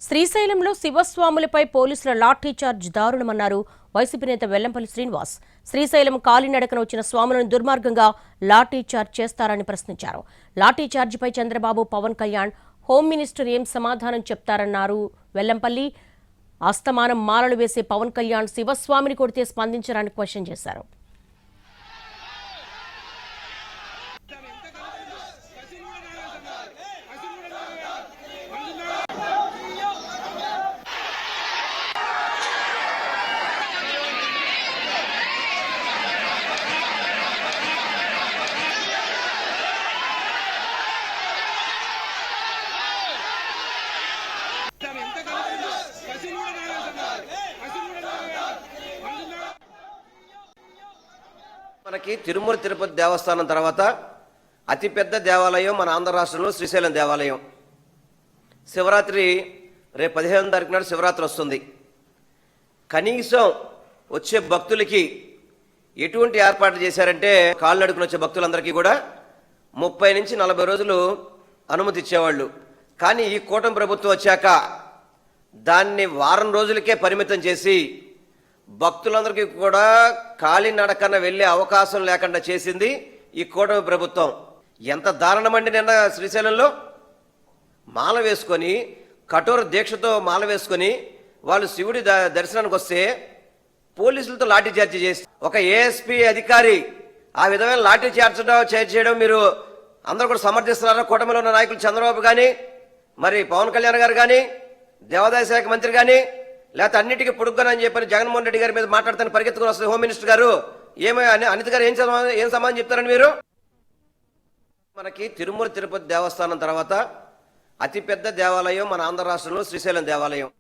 శ్రీశైలంలో శివస్వాములపై పోలీసుల lathi charge దారుణమన్నారు YCP నేత వెల్లంపల్లి శ్రీనివాస్. శ్రీశైలం కాలినడకన వచ్చిన స్వాములను దుర్మార్గంగా లాఠీ చార్జ్ చేస్తారని ప్రశ్నించారు. లాఠీ చార్జిపై చంద్రబాబు, పవన్ కళ్యాణ్, హోం మినిస్టర్ ఏం సమాధానం చెప్తారన్నారు వెల్లంపల్లి. అస్తమానం మాలలు వేసే పవన్ కళ్యాణ్ శివస్వామిని కొడితే స్పందించడానికి క్వశ్చన్ చేశారు. మనకి తిరుమల తిరుపతి దేవస్థానం తర్వాత అతిపెద్ద దేవాలయం మన ఆంధ్ర రాష్ట్రంలో శ్రీశైలం దేవాలయం. శివరాత్రి రేపు 15వ తారీఖు నాడు శివరాత్రి వస్తుంది. కనీసం వచ్చే భక్తులకి ఎటువంటి ఏర్పాట్లు చేశారంటే కాళ్ళడుకుని వచ్చే భక్తులందరికీ కూడా 30 నుంచి 40 రోజులు అనుమతి ఇచ్చేవాళ్ళు. కానీ ఈ కూటమి ప్రభుత్వం వచ్చాక దాన్ని వారం రోజులకే పరిమితం చేసి భక్తులందరికీ కూడా కాలినడకన వెళ్ళే అవకాశం లేకుండా చేసింది ఈ కూటమి ప్రభుత్వం. ఎంత దారుణమండి! నిన్న శ్రీశైలంలో మాల వేసుకొని కఠోర దీక్షతో మాల వేసుకొని వాళ్ళు శివుడి దర్శనానికి వస్తే పోలీసులతో లాఠీ చార్జీ చేసి ఒక ఏఎస్పీ అధికారి ఆ విధమైన లాఠీ చేయడం మీరు అందరూ కూడా సమర్థిస్తున్నారా? కూటమిలో ఉన్న నాయకులు చంద్రబాబు కానీ, మరి పవన్ కళ్యాణ్ గారు కానీ, దేవాదాయ శాఖ మంత్రి కానీ, లేకపోతే అన్నిటికీ పొడుగ్గానని చెప్పని జగన్మోహన్ రెడ్డి గారి మీద మాట్లాడుతాను పరిగెత్తుకుని వస్తుంది హోమ్ మినిస్టర్ గారు. అనిత గారు ఏం సమాధానం చెప్తారండి మీరు? మనకి తిరుమల తిరుపతి దేవస్థానం తర్వాత అతిపెద్ద దేవాలయం మన ఆంధ్ర రాష్ట్రంలో శ్రీశైలం దేవాలయం.